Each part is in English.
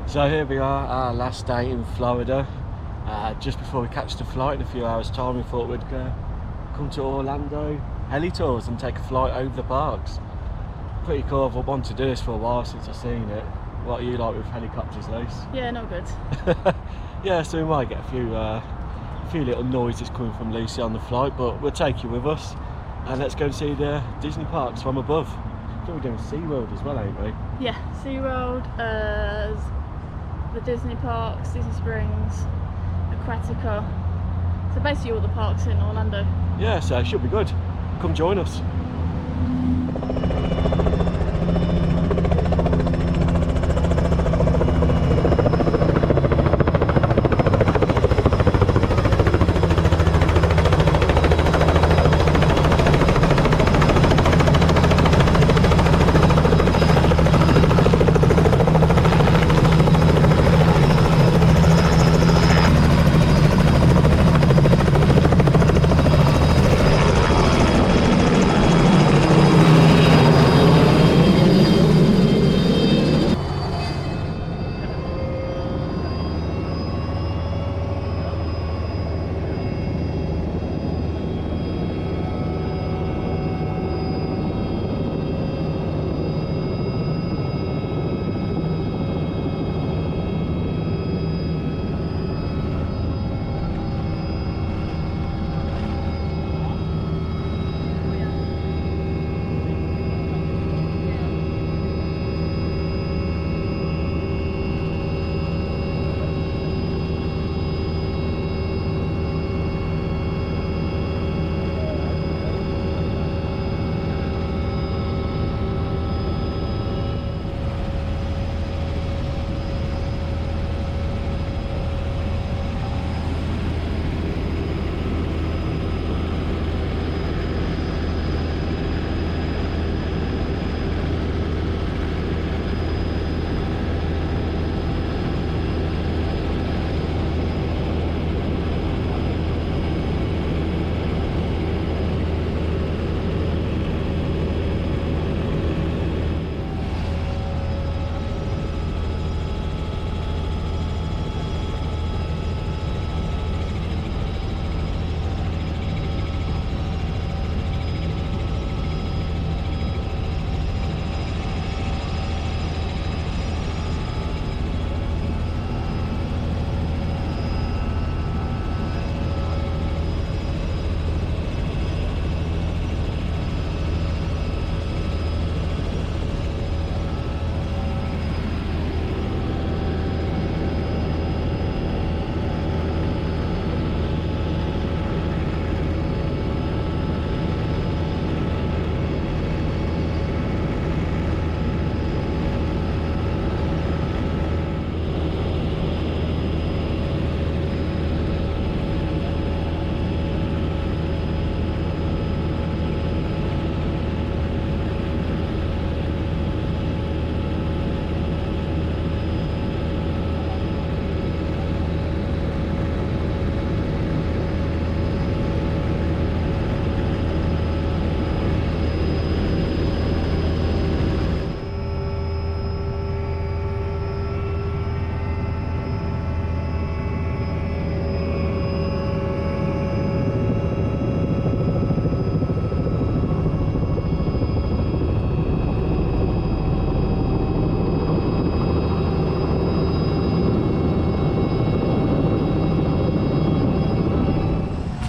So here we are, our last day in Florida. Just before we catch the flight in a few hours time, we thought we'd come to Orlando Heli Tours and take a flight over the parks. Pretty cool. I've wanted to do this for a while since I've seen it. What are you like with helicopters, Luce? Yeah, not good. Yeah, so we might get a few little noises coming from Lucy on the flight, but we'll take you with us and let's go and see the Disney parks from above. I think we're doing SeaWorld as well, ain't we? Yeah, SeaWorld, the Disney parks, Disney Springs, Aquatica. So basically all the parks in Orlando. Yeah, so it should be good. Come join us.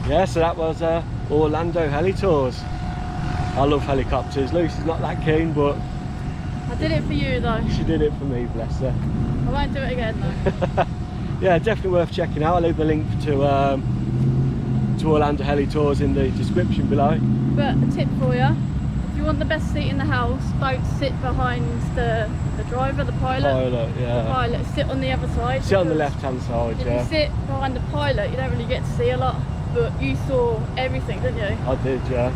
Yeah, so that was Orlando Heli Tours. I love helicopters. Lucy's not that keen, but I did it for you though. she did it for me, bless her. I won't do it again though. Yeah, definitely worth checking out. I'll leave the link to Orlando Heli Tours in the description below. But a tip for you, if you want the best seat in the house, don't sit behind the driver, the pilot. Yeah. The pilot, sit on the other side. Sit on the left hand side, if yeah. you sit behind the pilot, you don't really get to see a lot, but you saw everything, didn't you? I did, yeah.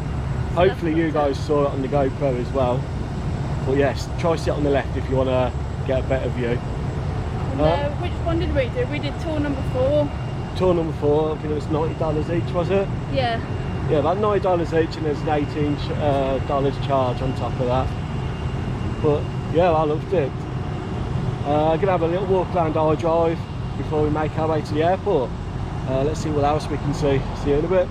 So hopefully you guys saw it on the GoPro as well. But yes, try sit on the left if you want to get a better view. And, which one did we do? We did tour number 4. Tour number 4, I think it was $90 each, was it? Yeah. Yeah, about $90 each, and there's an $18 charge on top of that. But yeah, I loved it. Gonna have a little walk around our drive before we make our way to the airport. Let's see what else we can see. See you in a bit.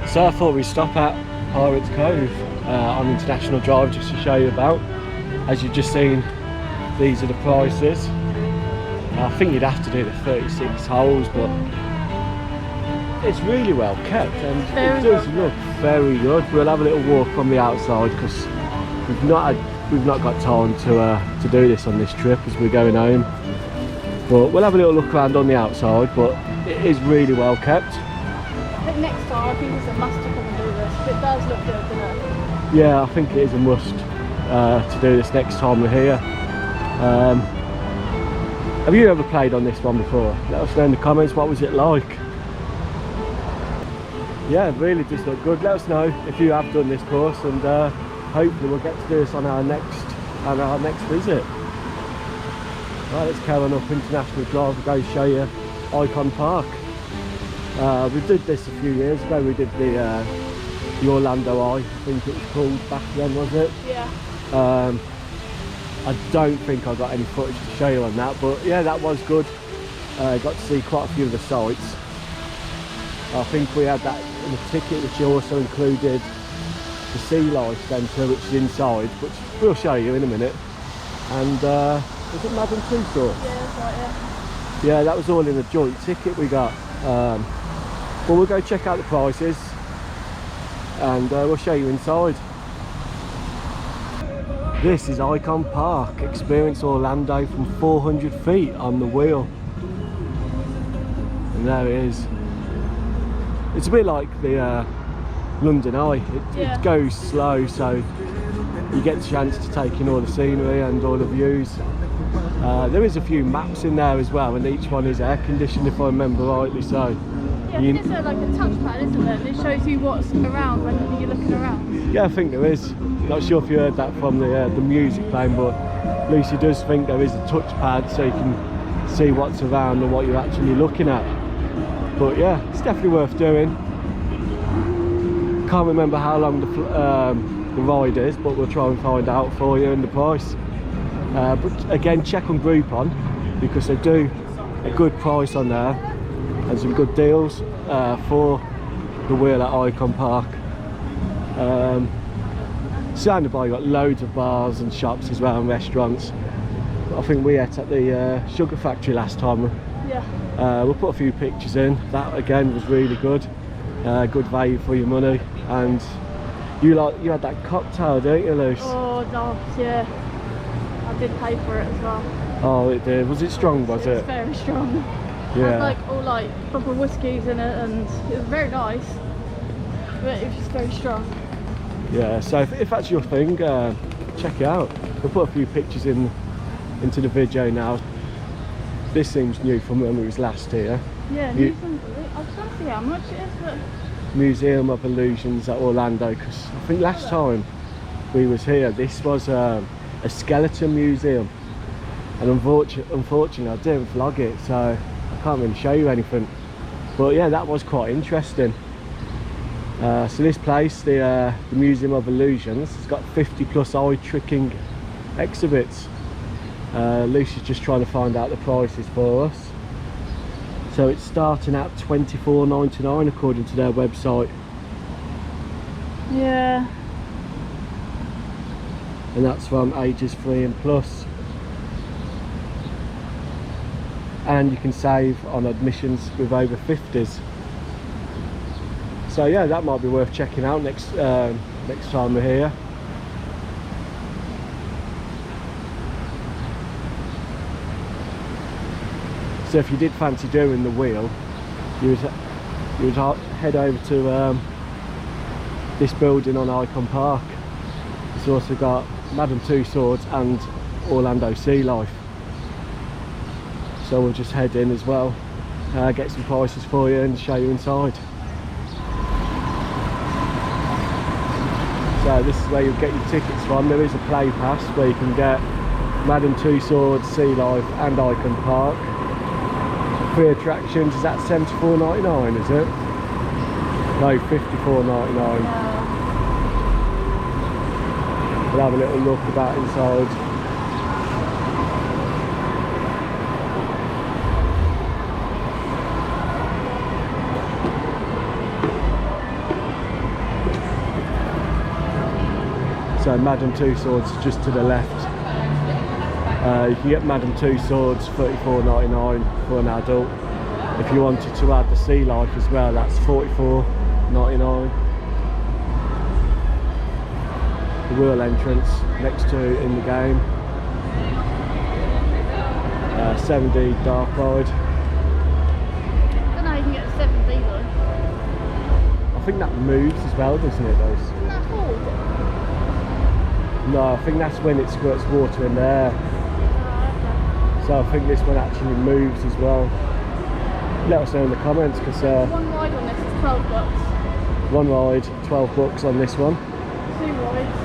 So I thought we'd stop at Pirates Cove on International Drive just to show you about. As you've just seen, these are the prices. I think you'd have to do the 36 holes, but it's really well kept and it does look very good. We'll have a little walk on the outside because we've not got time to do this on this trip as we're going home. But we'll have a little look around on the outside, but it is really well kept. I think next time, I think it's a must to come and do this. It does look good, doesn't it? Yeah, I think it is a must to do this next time we're here. Have you ever played on this one before? Let us know in the comments, what was it like? Yeah, it really does look good. Let us know if you have done this course, and hopefully we'll get to do this on our next visit. Right, let's carry on up International Drive and go show you Icon Park. We did this a few years ago. We did the Orlando Eye, I think it was called back then, was it? Yeah. I don't think I got any footage to show you on that, but yeah, that was good. Got to see quite a few of the sites. I think we had that in the ticket, which also included the Sea Life Centre, which is inside, which we'll show you in a minute. And was it Madame Tussauds? Yeah, that's right, yeah. Yeah, that was all in a joint ticket we got. But we'll go check out the prices and we'll show you inside. This is Icon Park. Experience Orlando from 400 feet on the wheel. And there it is. It's a bit like the London Eye. It goes slow, so you get the chance to take in all the scenery and all the views. There is a few maps in there as well, and each one is air conditioned if I remember rightly. So yeah, I think it's like a touchpad, isn't it? And it shows you what's around when you're looking around. Yeah, I think there is. Not sure if you heard that from the music playing, but Lucy does think there is a touchpad so you can see what's around and what you're actually looking at. But yeah, it's definitely worth doing. Can't remember how long the ride is, but we'll try and find out for you and the price. But again, check on Groupon because they do a good price on there and some good deals for the wheel at Icon Park. Surrounded by, got loads of bars and shops as well and restaurants. I think we ate at the Sugar Factory last time. Yeah. We'll put a few pictures in. That again was really good. Good value for your money. And you had that cocktail, didn't you, Luce? Oh no, yeah. I did pay for it as well. Oh, it did. Was it strong? Was it? It was very strong. Yeah. It had all proper whiskies in it, and it was very nice. But it was just very strong. Yeah. So if that's your thing, check it out. We'll put a few pictures into the video now. This seems new from when we was last here. Yeah. I was trying to see how much it is, but. Museum of Illusions at Orlando, because I think last time we was here this was a skeleton museum, and unfortunately I didn't vlog it, so I can't really show you anything, but yeah, that was quite interesting. So this place, the Museum of Illusions, has got 50+ eye tricking exhibits. Lucy's just trying to find out the prices for us. So it's starting at $24.99 according to their website. Yeah. And that's from ages 3 and plus. And you can save on admissions with over 50s. So yeah, that might be worth checking out next time we're here. So if you did fancy doing the wheel, you would head over to this building on Icon Park. It's also got Madame Tussauds and Orlando Sea Life. So we'll just head in as well, get some prices for you and show you inside. So this is where you'll get your tickets from. There is a play pass where you can get Madame Tussauds, Sea Life and Icon Park. Free attractions is at $74.99, is it? No, $54.99. We'll have a little look about inside. So Madame Tussauds is just to the left. You can get Madame Tussauds $34.99 for an adult. If you wanted to add the Sea Life as well, that's $44.99. The wheel entrance next to in the game. 7D dark ride. I don't know how you can get a 7D though. I think that moves as well, doesn't it? Those. Isn't that hold? No, I think that's when it squirts water in there. So I think this one actually moves as well. Let us know in the comments because one ride on this is $12. one ride, $12 on this one. Two rides.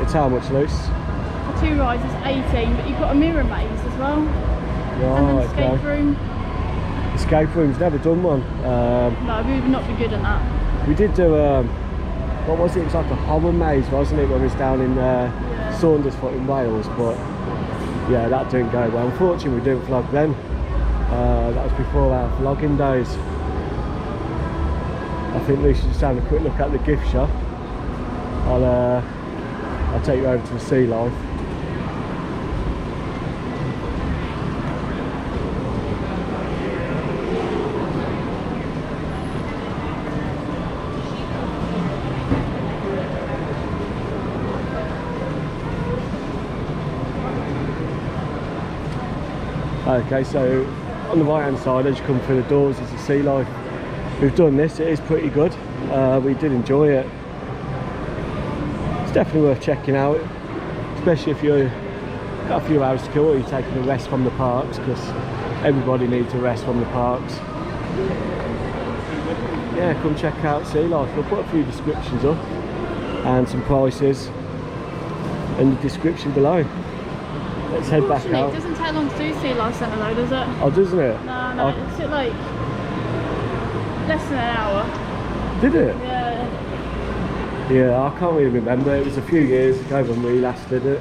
It's how much, Luce? For two rides it's 18, but you've got a mirror maze as well. Right, and an escape room. Escape room's never done one. No, we would not be good at that. We did do what was it? It was like a horror maze, wasn't it, when we was down in Saundersfoot in Wales, but yeah, that didn't go well. Unfortunately, we didn't vlog then. That was before our vlogging days. I think we should just have a quick look at the gift shop. I'll take you over to the Sea Life. Okay, so on the right hand side as you come through the doors is the Sea Life. We've done this, it is pretty good. We did enjoy it. It's definitely worth checking out, especially if you've got a few hours to kill or you're taking a rest from the parks, because everybody needs a rest from the parks. Yeah, come check out Sea Life. We'll put a few descriptions up and some prices in the description below. Let's head back out. It doesn't take long to do Sea Life Centre though, does it? Oh, doesn't it? No, it's like less than an hour. Did it? Yeah. Yeah, I can't really remember. It was a few years ago when we last did it.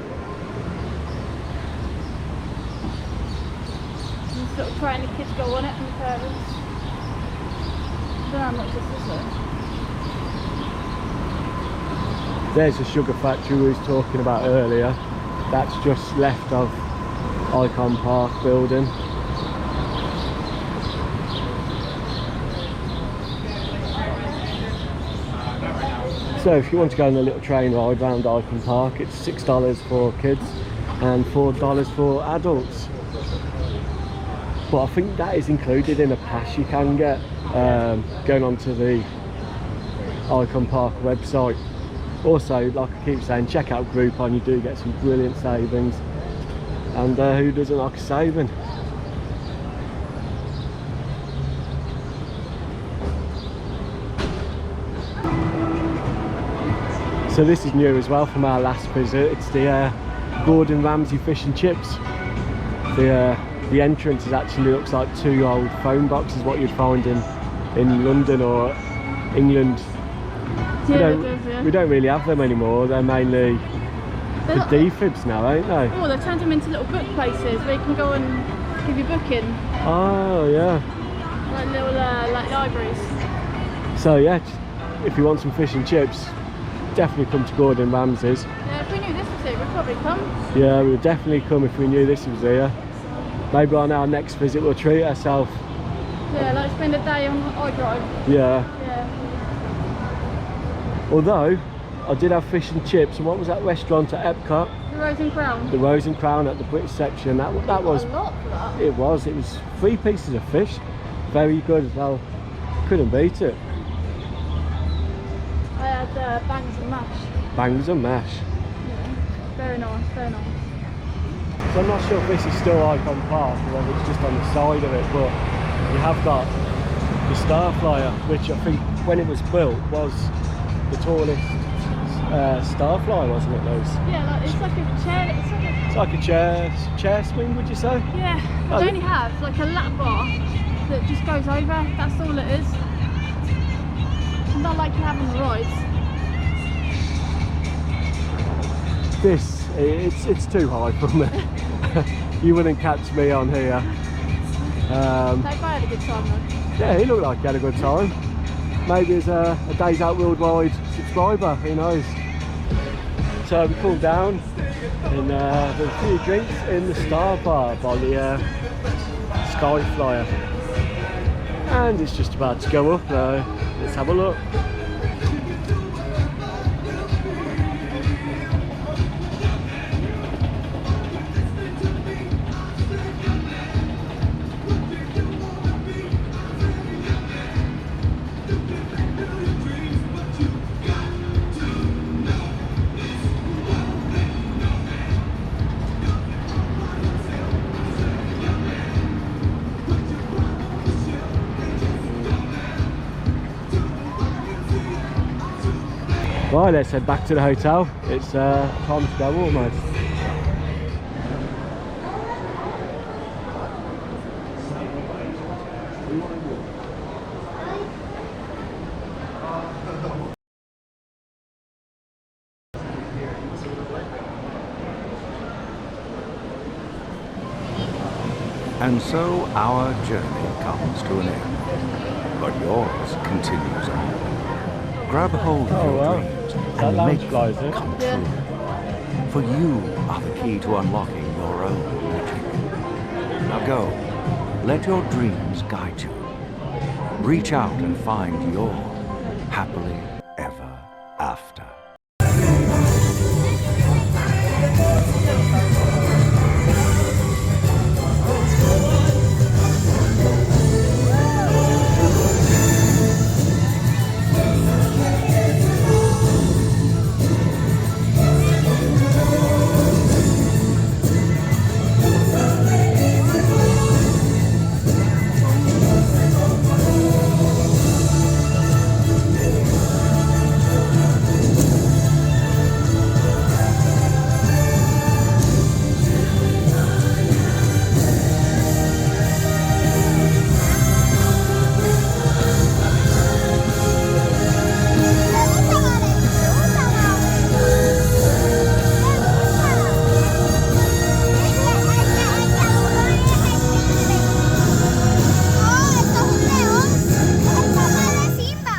I'm sort of praying the kids go on it and the parents. I don't know how much this is though. There's the sugar factory we was talking about earlier. That's just left of Icon Park building. So if you want to go on a little train ride around Icon Park, it's $6 for kids and $4 for adults. But I think that is included in a pass you can get going onto the Icon Park website. Also, like I keep saying, check out Groupon, you do get some brilliant savings. And who doesn't like a saving? So this is new as well from our last visit. It's the Gordon Ramsay fish and chips. The entrance is actually looks like two old phone boxes, what you'd find in London or England. Yeah, we don't really have them anymore. They're mainly the defibs now, ain't they? Oh, they've turned them into little book places where you can go and give your book in. Oh yeah. Like little like libraries. So yeah, if you want some fish and chips, definitely come to Gordon Ramsay's. Yeah, if we knew this was here, we'd probably come. Yeah, we would definitely come if we knew this was here. Maybe on our next visit we'll treat ourselves. Yeah, like spend a day on iDrive. Yeah. Yeah. Although, I did have fish and chips, and what was that restaurant at Epcot? The Rose and Crown. The Rose and Crown at the British section. That was a lot for that. It was 3 pieces of fish. Very good as well. Couldn't beat it. I had bangs and mash. Bangs and mash. Yeah. Very nice, very nice. So I'm not sure if this is still Icon Park or whether it's just on the side of it, but you have got the Starflyer, which I think when it was built, was the tallest starfly, wasn't it, Luz? Yeah, like, it's like a chair. It's like a chair swing, would you say? Yeah, they only have like a lap bar that just goes over. That's all it is. Not like you have on the rides. It's too high for me. You wouldn't catch me on here. They had a good time though. Yeah, he looked like he had a good time. Maybe as a Days Out Worldwide subscriber, who knows. So we pulled down and there were a few drinks in the Star Bar by the Sky Flyer. And it's just about to go up, let's have a look. Right, let's head back to the hotel. It's time to go almost. And so our journey comes to an end, but yours continues on. Grab hold of your dreams and make them come true. For you are the key to unlocking your own magic. Now go, let your dreams guide you. Reach out and find your happily